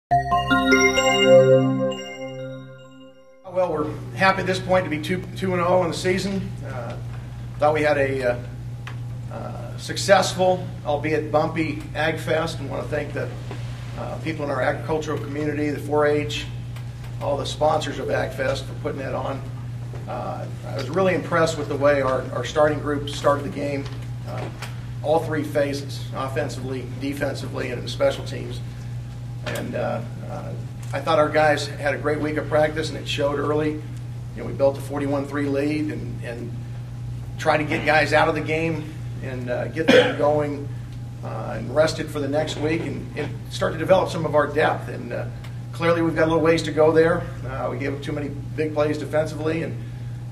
Well, we're happy at this point to be 2-0 in the season. Thought we had a successful, albeit bumpy, Ag Fest, and want to thank the people in our agricultural community, the 4-H, all the sponsors of Ag Fest for putting that on. I was really impressed with the way our starting group started the game, all three phases, offensively, defensively, and in the special teams. And I thought our guys had a great week of practice, and it showed early. You know, we built a 41-3 lead and tried to get guys out of the game and get them going and rested for the next week and start to develop some of our depth. And clearly we've got a little ways to go there. We gave up too many big plays defensively and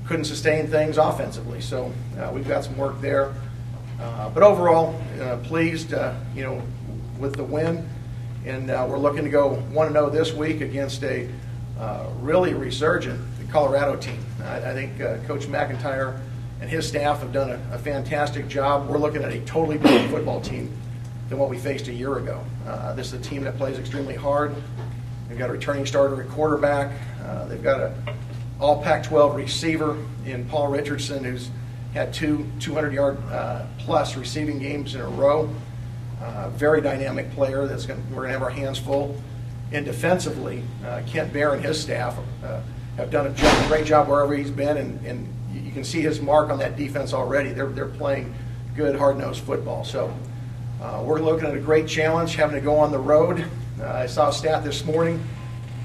couldn't sustain things offensively. So we've got some work there. But overall, pleased, with the win. And we're looking to go 1-0 this week against a really resurgent Colorado team. I think Coach McIntyre and his staff have done a fantastic job. We're looking at a totally different football team than what we faced a year ago. This is a team that plays extremely hard. They've got a returning starter at quarterback. They've got an all Pac-12 receiver in Paul Richardson, who's had two 200-yard plus receiving games in a row. Very dynamic player we're going to have our hands full. And defensively, Kent Bear and his staff have done a great job wherever he's been, and you can see his mark on that defense already. They're playing good, hard-nosed football. So we're looking at a great challenge, having to go on the road. I saw a stat this morning.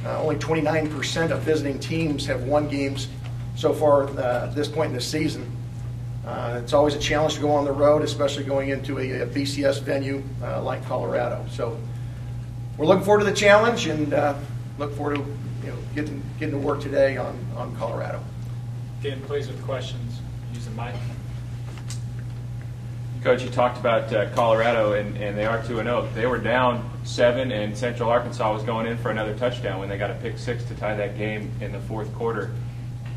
Only 29% of visiting teams have won games so far at this point in the season. It's always a challenge to go on the road, especially going into a BCS venue like Colorado. So we're looking forward to the challenge and look forward to getting to work today on Colorado. Again, please with questions. Use the mic. Coach, you talked about Colorado, and they are 2-0. They were down 7, and Central Arkansas was going in for another touchdown when they got a pick 6 to tie that game in the fourth quarter.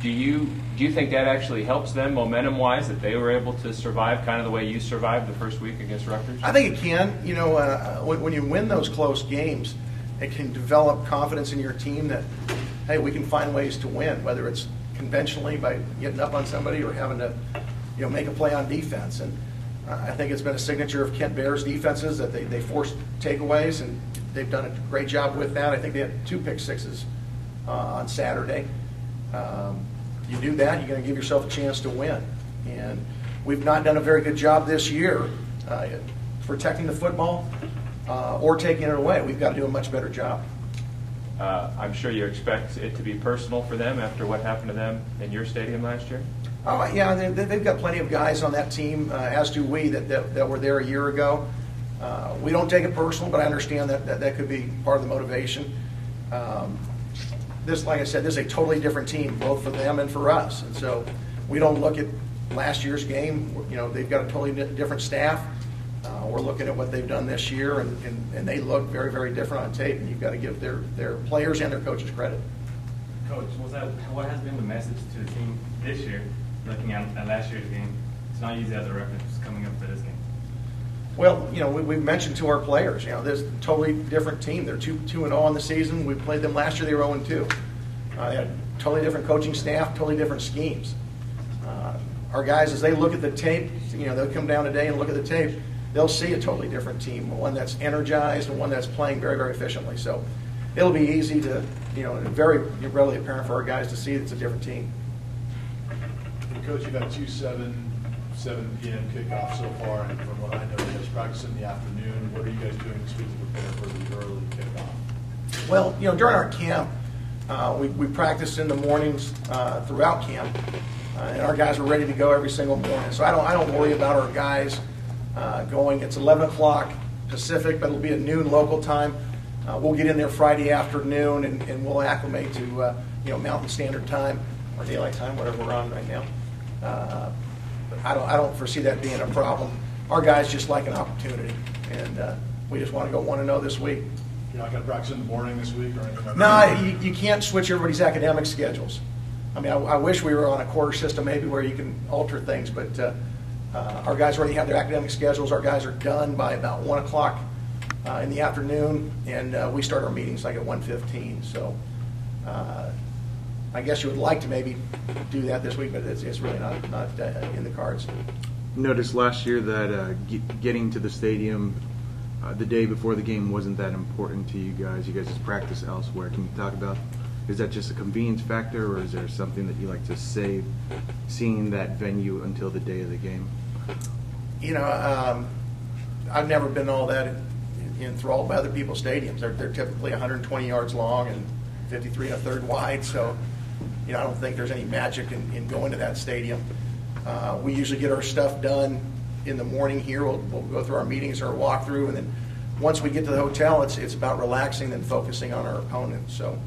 Do you think that actually helps them momentum-wise, that they were able to survive kind of the way you survived the first week against Rutgers? I think it can. When you win those close games, it can develop confidence in your team that, hey, we can find ways to win, whether it's conventionally by getting up on somebody or having to make a play on defense. And I think it's been a signature of Kent Bear's defenses that they force takeaways, and they've done a great job with that. I think they had 2 pick sixes on Saturday. You do that, you're going to give yourself a chance to win. And we've not done a very good job this year protecting the football or taking it away. We've got to do a much better job. I'm sure you expect it to be personal for them after what happened to them in your stadium last year? Oh, yeah, they've got plenty of guys on that team, as do we, that were there a year ago. We don't take it personal, but I understand that could be part of the motivation. Like I said, this is a totally different team, both for them and for us. And so we don't look at last year's game. They've got a totally different staff. We're looking at what they've done this year, and they look very, very different on tape. And you've got to give their players and their coaches credit. Coach, what has been the message to the team this year, looking at last year's game? It's not easy as a reference coming up for this game. Well, we mentioned to our players, this is a totally different team. They're 2-0 on the season. We played them last year. They were 0-2. They had totally different coaching staff, totally different schemes. Our guys, as they look at the tape, they'll come down today and look at the tape. They'll see a totally different team, one that's energized and one that's playing very, very efficiently. So it'll be easy to, very readily apparent for our guys to see it's a different team. And Coach, you've got 2 7 p.m. kickoff so far, and from what I know, you guys practice in the afternoon. What are you guys doing this week to prepare for the early kickoff? Well, during our camp, we practiced in the mornings throughout camp, and our guys were ready to go every single morning. So I don't worry about our guys going. It's 11 o'clock Pacific, but it'll be at noon local time. We'll get in there Friday afternoon, and we'll acclimate to Mountain Standard Time or Daylight Time, whatever we're on right now. But I don't foresee that being a problem. Our guys just like an opportunity, and we just want to go 1-0 this week. You're not going to practice in the morning this week or anything like that? No, you can't switch everybody's academic schedules. I mean, I wish we were on a quarter system maybe where you can alter things, but our guys already have their academic schedules. Our guys are done by about 1 o'clock in the afternoon, and we start our meetings like at 1:15. So I guess you would like to maybe do that this week, but it's really not in the cards. Noticed last year that getting to the stadium the day before the game wasn't that important to you guys. You guys just practice elsewhere. Can you talk about, is that just a convenience factor, or is there something that you like to save seeing that venue until the day of the game? You know, I've never been all that enthralled by other people's stadiums. They're typically 120 yards long and 53 1/3 wide, so I don't think there's any magic in going to that stadium. We usually get our stuff done in the morning here. We'll go through our meetings or walkthrough, and then once we get to the hotel, it's about relaxing and focusing on our opponent. So,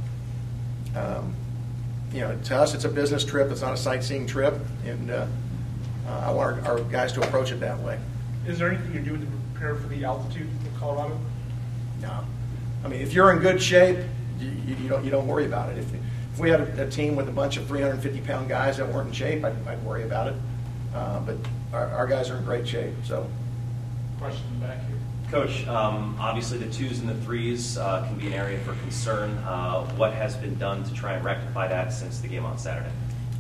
to us, it's a business trip. It's not a sightseeing trip, and I want our guys to approach it that way. Is there anything you're doing to prepare for the altitude in Colorado? No, I mean, if you're in good shape, you don't worry about it. If we had a team with a bunch of 350-pound guys that weren't in shape, I'd worry about it. But our guys are in great shape. So, Question in the back here. Coach, obviously the 2s and the 3s can be an area for concern. What has been done to try and rectify that since the game on Saturday?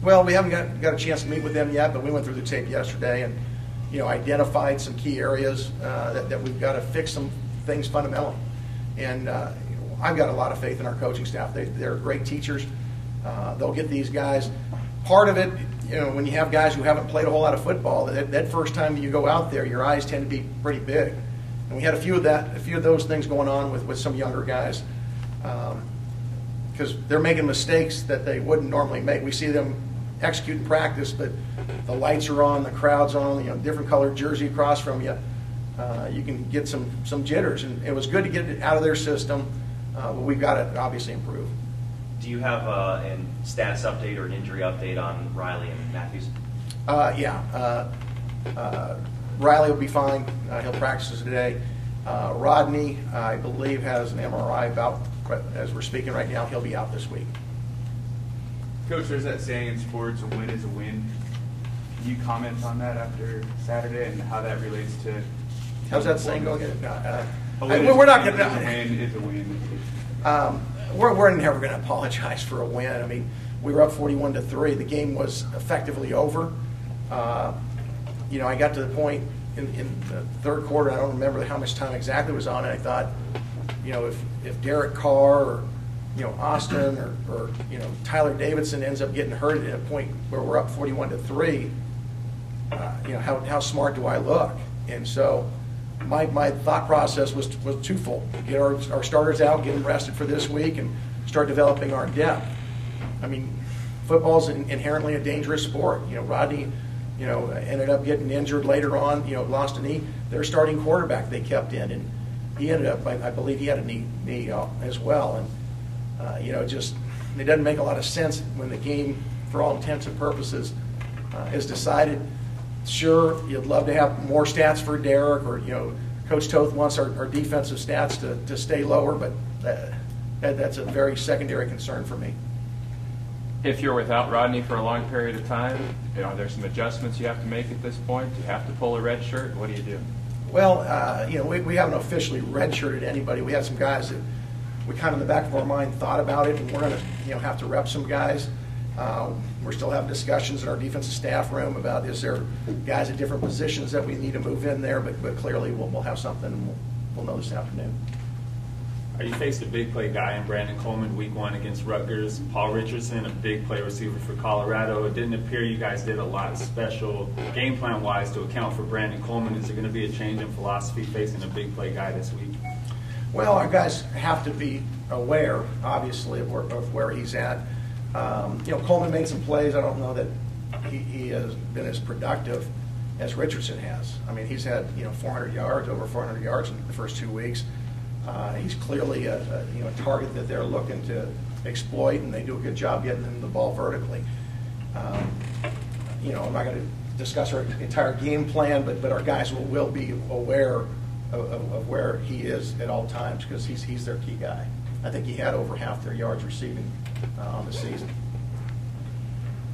well, we haven't got a chance to meet with them yet, but we went through the tape yesterday and identified some key areas that we've got to fix some things fundamentally. And I've got a lot of faith in our coaching staff. They're great teachers. They'll get these guys. Part of it, when you have guys who haven't played a whole lot of football, that first time you go out there, your eyes tend to be pretty big. And we had a few of those things going on with some younger guys, because they're making mistakes that they wouldn't normally make. We see them execute in practice, but the lights are on, the crowd's on, different colored jersey across from you. You can get some jitters, and it was good to get it out of their system, but we've got to obviously improve. Do you have a status update or an injury update on Riley and Matthews? Riley will be fine. He'll practice today. Rodney, I believe, has an MRI about, as we're speaking right now. He'll be out this week. Coach, there's that saying in sports, a win is a win. Can you comment on that after Saturday and how that relates to... How's that saying go again? We're not going to... A win is a win. We're never going to apologize for a win. I mean, we were up 41-3. The game was effectively over. I got to the point in the third quarter, I don't remember how much time exactly was on it. I thought, if Derek Carr or Austin or Tyler Davidson ends up getting hurt at a point where we're up 41-3, how smart do I look? And so my thought process was twofold: get our starters out, get them rested for this week, and start developing our depth. I mean, football's inherently a dangerous sport. Rodney, ended up getting injured later on. Lost a knee. Their starting quarterback they kept in, and he ended up, I believe, he had a knee as well. And it doesn't make a lot of sense when the game, for all intents and purposes, is decided. Sure, you'd love to have more stats for Derek, or Coach Toth wants our defensive stats to stay lower, but that's a very secondary concern for me. If you're without Rodney for a long period of time, are there some adjustments you have to make at this point? Do you have to pull a red shirt? What do you do? Well, we haven't officially redshirted anybody. We had some guys that we kind of in the back of our mind thought about it, and we're going to have to rep some guys. We're still having discussions in our defensive staff room about, is there guys at different positions that we need to move in there, but clearly we'll have something, and we'll know this afternoon. You faced a big play guy in Brandon Coleman week 1 against Rutgers. Paul Richardson, a big play receiver for Colorado. It didn't appear you guys did a lot special game plan wise to account for Brandon Coleman. Is there going to be a change in philosophy facing a big play guy this week? Well, our guys have to be aware, obviously, of where he's at. Coleman made some plays. I don't know that he has been as productive as Richardson has. I mean, he's had 400 yards, over 400 yards in the first 2 weeks. He's clearly a target that they're looking to exploit, and they do a good job getting them the ball vertically. I'm not going to discuss our entire game plan, but our guys will be aware of where he is at all times, because he's their key guy. I think he had over half their yards receiving on the season.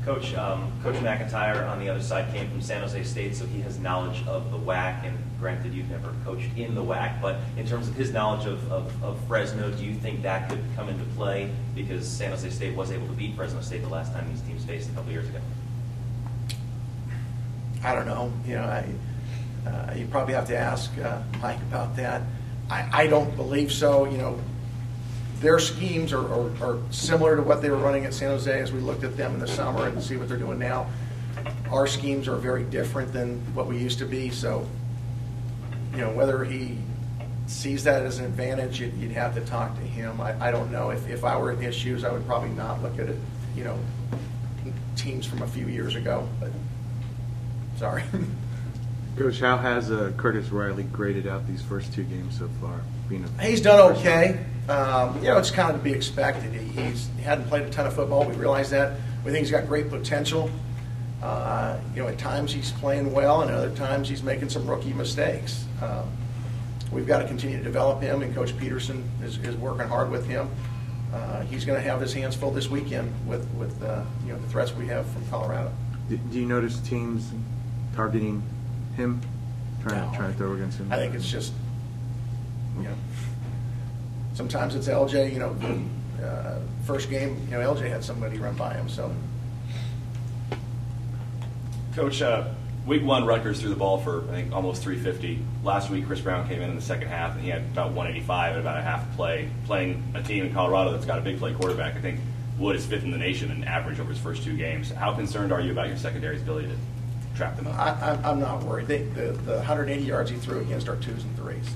Coach McIntyre on the other side came from San Jose State, so he has knowledge of the WAC. And granted, you've never coached in the WAC, but in terms of his knowledge of Fresno, do you think that could come into play? Because San Jose State was able to beat Fresno State the last time these teams faced a couple years ago. I don't know. You probably have to ask Mike about that. I don't believe so. Their schemes are similar to what they were running at San Jose as we looked at them in the summer and see what they're doing now. Our schemes are very different than what we used to be. So, whether he sees that as an advantage, you'd have to talk to him. I don't know. If I were in his shoes, I would probably not look at it, teams from a few years ago. But sorry. Coach, how has Curtis Riley graded out these first 2 games so far? He's done okay. It's kind of to be expected. He hadn't played a ton of football. We realize that. We think he's got great potential. At times he's playing well, and other times he's making some rookie mistakes. We've got to continue to develop him, and Coach Peterson is working hard with him. He's going to have his hands full this weekend with the threats we have from Colorado. Do you notice teams targeting him, trying to throw against him? I think it's just, sometimes it's LJ. First game, LJ had somebody run by him. So, Coach, week 1, Rutgers threw the ball for I think almost 350. Last week, Chris Brown came in the second half and he had about 185 and about a half play. Playing a team in Colorado that's got a big play quarterback, I think Wood is 5th in the nation in average over his first 2 games. How concerned are you about your secondary's ability to trap them up? I'm not worried. The 180 yards he threw against our 2s and 3s.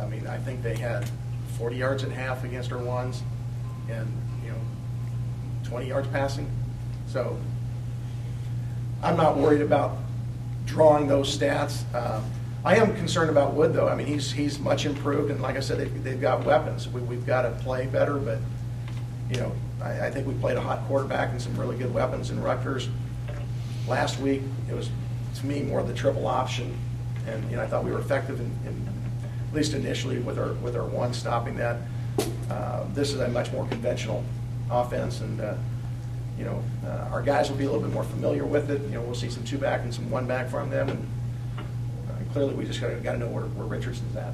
I mean, I think they had 40 yards at half against our 1s, and 20 yards passing. So I'm not worried about drawing those stats. I am concerned about Wood, though. I mean, he's much improved, and like I said, they've got weapons. We've got to play better, but I think we played a hot quarterback and some really good weapons in Rutgers. Last week, it was, to me, more the triple option, and I thought we were effective in at least initially with our 1 stopping that. This is a much more conventional offense, and our guys will be a little bit more familiar with it. We'll see some 2-back and some 1-back from them, and clearly we just got to know where Richardson's at.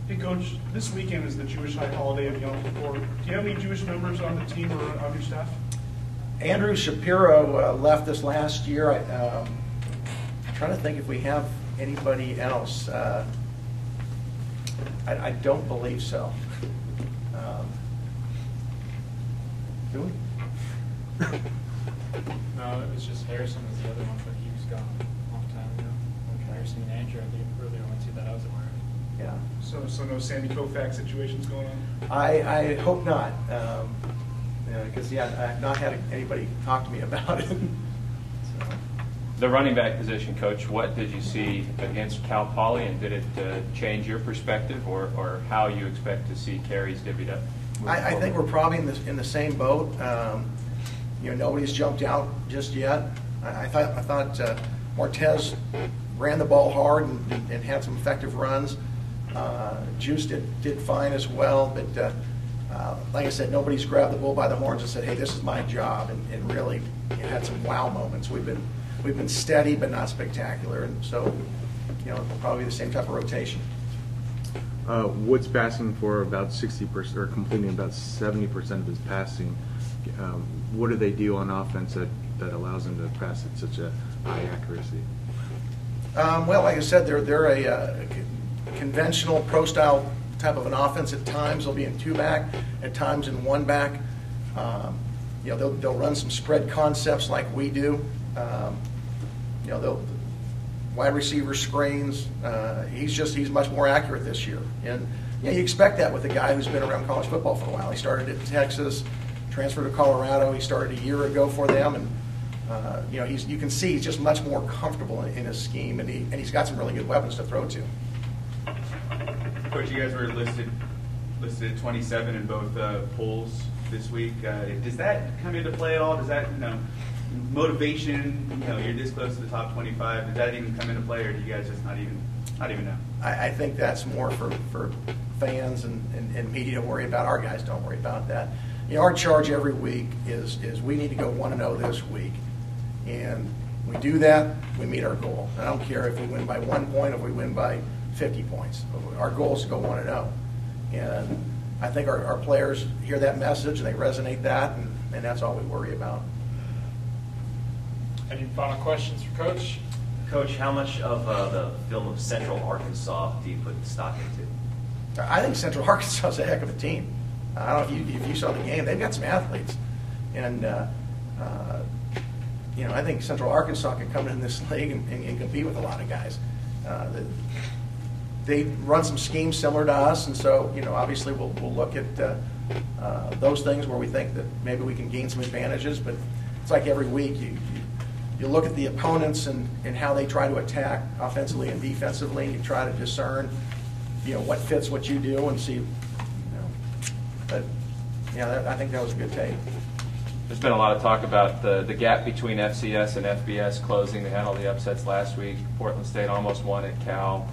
Hey, Coach, this weekend is the Jewish high holiday of Yom Kippur. Do you have any Jewish members on the team or on your staff? Andrew Shapiro left us last year. I'm trying to think if we have anybody else. I don't believe so. Do we? No, it was just Harrison was the other one, but he was gone a long time ago. Okay. Harrison and Andrew are the only 2 that I was aware of. Yeah. So no Sammy Koufax situations going on? I hope not. Because, I have not had anybody talk to me about it. So. The running back position, Coach, what did you see against Cal Poly, and did it change your perspective or how you expect to see carries divvied up? I think we're probably in the same boat. Nobody's jumped out just yet. I thought Martez ran the ball hard and had some effective runs. Juice did fine as well, but like I said, nobody's grabbed the bull by the horns and said, "Hey, this is my job," and really had some wow moments. We've been steady but not spectacular, and so probably the same type of rotation. Wood's passing for about 60% or completing about 70% of his passing. What do they do on offense that allows them to pass at such a high accuracy? Well, like I said, they're a conventional pro-style type of an offense. At times they'll be in 2-back, at times in 1-back. They'll run some spread concepts like we do. They'll wide receiver screens. He's much more accurate this year, and you expect that with a guy who's been around college football for a while. He started at Texas, transferred to Colorado. He started a year ago for them, and you can see he's just much more comfortable in his scheme, and he's got some really good weapons to throw to. Coach, you guys were listed at 27 in both polls this week. Does that come into play at all? Does that, motivation, you're this close to the top 25, does that even come into play, or do you guys just not even know? I think that's more for fans and media to worry about. Our guys don't worry about that. our charge every week is we need to go 1-0 this week. And we do that, we meet our goal. I don't care if we win by 1 point or if we win by 50 points. Our goal is to go 1-0. And I think our players hear that message and they resonate that, and that's all we worry about. Any final questions for Coach? Coach, how much of the film of Central Arkansas do you put stock into? I think Central Arkansas is a heck of a team. I don't know if you saw the game. They've got some athletes. And, I think Central Arkansas can come in this league and compete with a lot of guys. They run some schemes similar to us, and so, obviously we'll look at those things where we think that maybe we can gain some advantages. But it's like every week you look at the opponents and how they try to attack offensively and defensively, and you try to discern, what fits what you do and see, But, I think that was a good tape. There's been a lot of talk about the gap between FCS and FBS closing. They had all the upsets last week. Portland State almost won at Cal.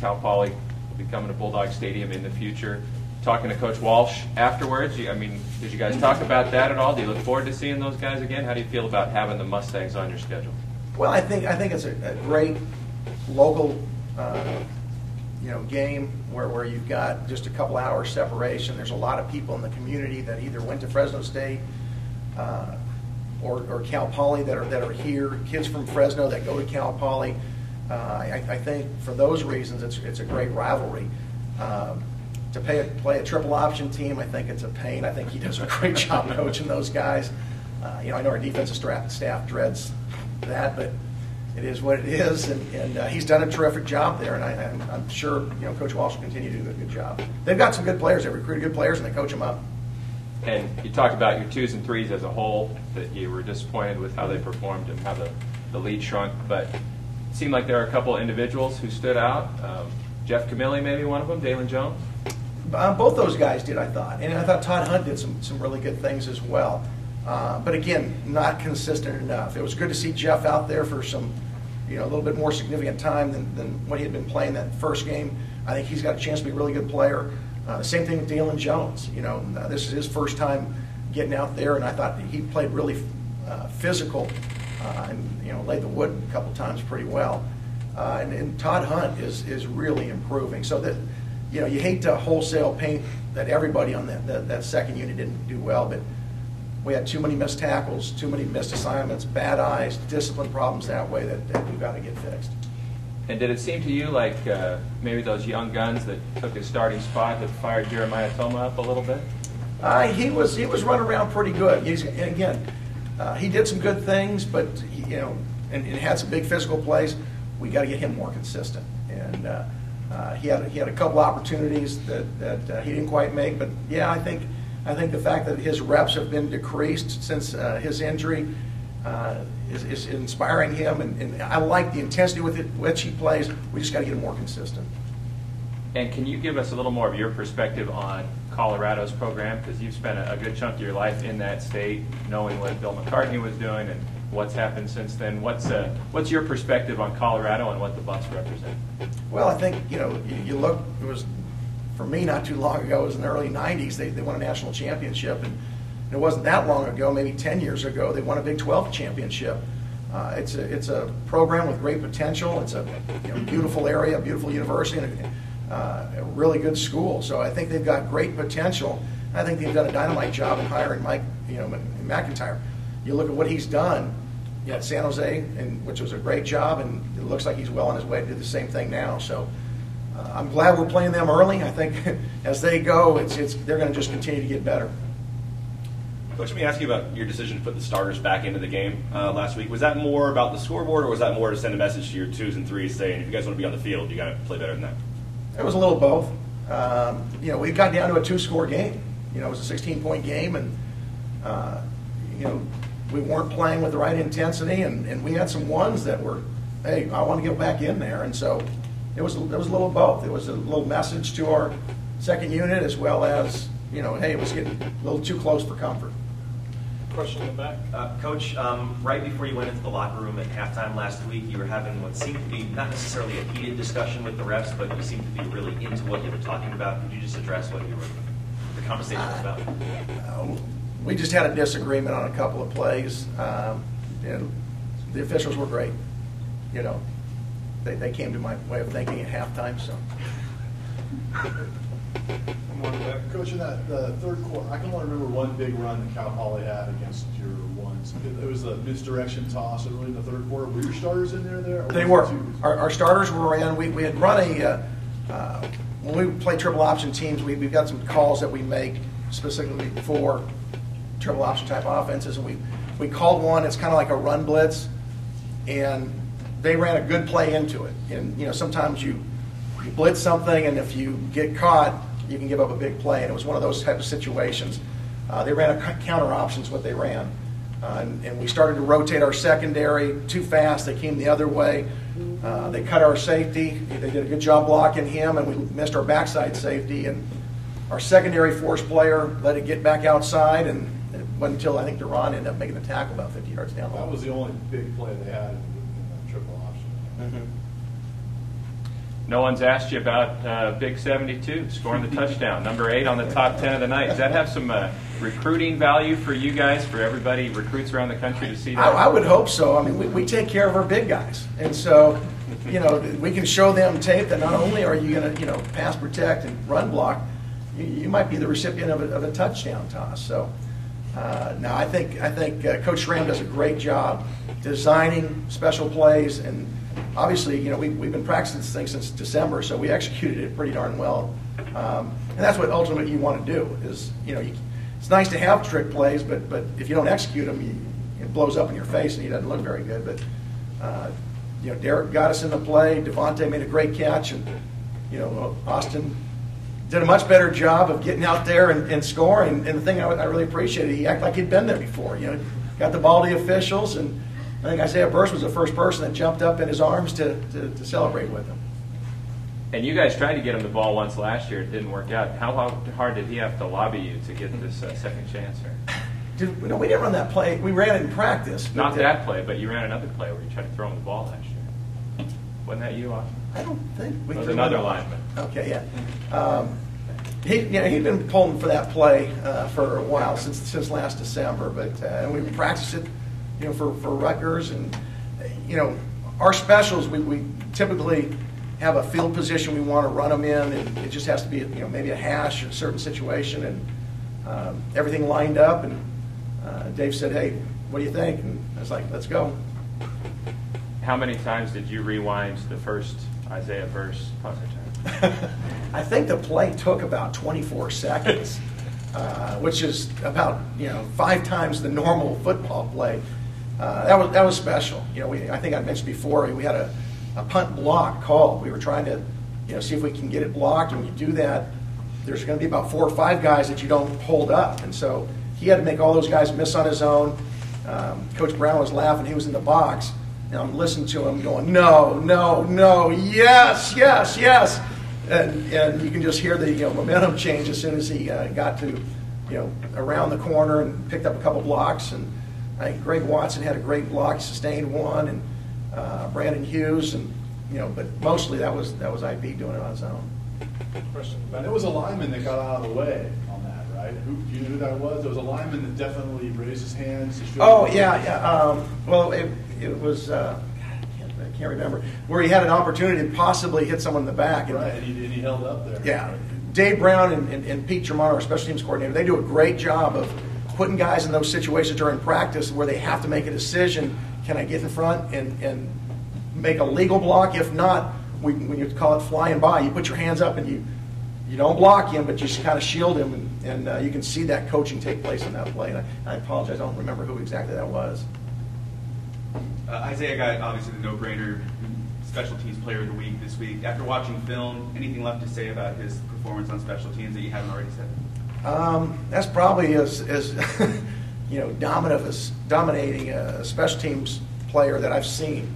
Cal Poly will be coming to Bulldog Stadium in the future. Talking to Coach Walsh afterwards, did you guys talk about that at all? Do you look forward to seeing those guys again? How do you feel about having the Mustangs on your schedule? Well, I think it's a great local game where you've got just a couple hours separation. There's a lot of people in the community that either went to Fresno State or Cal Poly that are here. Kids from Fresno that go to Cal Poly. I think for those reasons it's a great rivalry. To play a triple option team, I think it's a pain. I think he does a great job coaching those guys. I know our defensive staff dreads that, but it is what it is, and he's done a terrific job there, and I'm sure Coach Walsh will continue to do a good job. They've got some good players. They recruited good players, and they coach them up. And you talked about your 2s and 3s as a whole, that you were disappointed with how they performed and how the lead shrunk, but it seemed like there are a couple of individuals who stood out. Jeff Camilli, maybe one of them, Dalen Jones? Both those guys did, I thought. And I thought Todd Hunt did some really good things as well. But again, not consistent enough. It was good to see Jeff out there for some, a little bit more significant time than what he had been playing that first game. I think he's got a chance to be a really good player. The same thing with Dalen Jones. This is his first time getting out there, and I thought he played really physical and laid the wood a couple times pretty well. And Todd Hunt is really improving. So that you hate to wholesale paint that everybody on that second unit didn't do well, but we had too many missed tackles, too many missed assignments, bad eyes, discipline problems that way that we've got to get fixed. And did it seem to you like maybe those young guns that took his starting spot had fired Jeremiah Toma up a little bit? He was running around pretty good. He did some good things, but and had some big physical plays. We got to get him more consistent. And he had a couple opportunities that he didn't quite make. But yeah, I think the fact that his reps have been decreased since his injury is inspiring him, and I like the intensity with which he plays. We just got to get him more consistent. And can you give us a little more of your perspective on Colorado's program? Because you've spent a good chunk of your life in that state, knowing what Bill McCartney was doing and what's happened since then. What's your perspective on Colorado and what the Buffs represent? Well, I think you look. It was for me not too long ago. It was in the early '90s. They won a national championship, and it wasn't that long ago, maybe 10 years ago, they won a Big 12 championship. It's a program with great potential. It's a beautiful area, beautiful university, and a really good school. So I think they've got great potential. I think they've done a dynamite job in hiring Mike McIntyre. You look at what he's done at San Jose, which was a great job, and it looks like he's well on his way to do the same thing now. So I'm glad we're playing them early. I think as they go, they're going to just continue to get better. Coach, let me ask you about your decision to put the starters back into the game last week. Was that more about the scoreboard, or was that more to send a message to your 2s and 3s saying, if you guys want to be on the field, you got to play better than that? It was a little both. We got down to a 2-score game. It was a 16-point game, and we weren't playing with the right intensity, and we had some ones that were, hey, I want to get back in there, and so it was a little both. It was a little message to our second unit as well as, hey, it was getting a little too close for comfort. Question in the back. Coach, right before you went into the locker room at halftime last week, you were having what seemed to be not necessarily a heated discussion with the refs, but you seemed to be really into what you were talking about. Could you just address what the conversation was about? We just had a disagreement on a couple of plays. And the officials were great. You know, they came to my way of thinking at halftime. So. Coach, in that third quarter, I can only remember one big run that Cal Poly had against your ones. It was a misdirection toss early in the third quarter. Were your starters in there? Or They were. Our starters were in. We had run when we play triple option teams, we've got some calls that we make specifically for triple option type offenses, and we called one. It's kind of like a run blitz, and they ran a good play into it. And you know, sometimes you blitz something, and if you get caught, you can give up a big play. And it was one of those type of situations. They ran a counter options what they ran, and we started to rotate our secondary too fast. They came the other way. They cut our safety. They did a good job blocking him, and we missed our backside safety. And our secondary force player let it get back outside, and it wasn't until I think DeRuyter ended up making the tackle about 50 yards down. That was the only big play they had in the triple option. Mm-hmm. No one's asked you about Big 72, scoring the touchdown, number 8 on the top 10 of the night. Does that have some recruiting value for you guys, for everybody, recruits around the country to see that? I would hope so. I mean, we take care of our big guys. And so, you know, we can show them tape that not only are you going to, you know, pass protect and run block, you might be the recipient of a touchdown toss. So, no, I think Coach Schramm does a great job designing special plays, and obviously, you know, we've been practicing this thing since December, so we executed it pretty darn well. And that's what ultimately you want to do is, you know, it's nice to have trick plays, but if you don't execute them, it blows up in your face and it doesn't look very good. But, you know, Derek got us in the play. Devontae made a great catch, and, you know, Austin did a much better job of getting out there and scoring. And the thing I really appreciated, he acted like he'd been there before. You know, got the ball to the officials, and I think Isaiah Burst was the first person that jumped up in his arms to celebrate with him. And you guys tried to get him the ball once last year. It didn't work out. How hard did he have to lobby you to get this second chance here? No, we didn't run that play. We ran it in practice. Not that play, but you ran another play where you tried to throw him the ball last year. Wasn't that you, Austin? I don't think we It was another lineman. Okay, yeah. He'd been pulling for that play for a while, since last December, but and we practiced it, you know, for Rutgers. And, you know, our specials, we typically have a field position we want to run them in, and it just has to be, you know, maybe a hash in a certain situation, and everything lined up. And Dave said, "Hey, what do you think?" And I was like, "Let's go." How many times did you rewind the first Isaiah Burst punt return? I think the play took about 24 seconds, which is about, you know, 5 times the normal football play. That was special. You know, I think I mentioned before, we had a punt block called. We were trying to, you know, see if we can get it blocked. And when you do that, there's going to be about 4 or 5 guys that you don't hold up. And so he had to make all those guys miss on his own. Coach Brown was laughing. He was in the box. And I'm listening to him going, no, no, no, yes, yes, yes. And you can just hear the, you know, momentum change as soon as he got to, you know, around the corner and picked up a couple blocks. And I think Greg Watson had a great block, sustained one, and Brandon Hughes, and, you know, but mostly that was IB doing it on his own. Question. But it was a lineman that got out of the way on that, right? Do you know who that was? There was a lineman that definitely raised his hands. Oh, yeah. Well, it was, I can't remember, where he had an opportunity to possibly hit someone in the back. Right, and he held up there. Yeah. Dave Brown and Pete Germano, our special teams coordinator, they do a great job of putting guys in those situations during practice where they have to make a decision. Can I get in front and make a legal block? If not, when you call it flying by, you put your hands up and you don't block him, but you just kind of shield him, and you can see that coaching take place in that play. And I apologize, I don't remember who exactly that was. Isaiah got obviously the no-brainer special teams player of the week this week. After watching film, anything left to say about his performance on special teams that you haven't already said? That's probably as you know, dominating a special teams player that I've seen.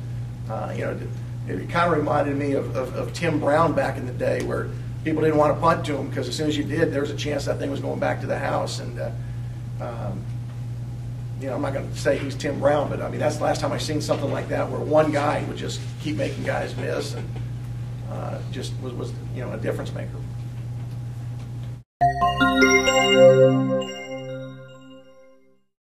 You know, it kind of reminded me of Tim Brown back in the day, where people didn't want to punt to him because as soon as you did, there was a chance that thing was going back to the house. And you know, I'm not going to say he's Tim Brown, but I mean, that's the last time I've seen something like that, where one guy would just keep making guys miss, and just was, you know, a difference maker.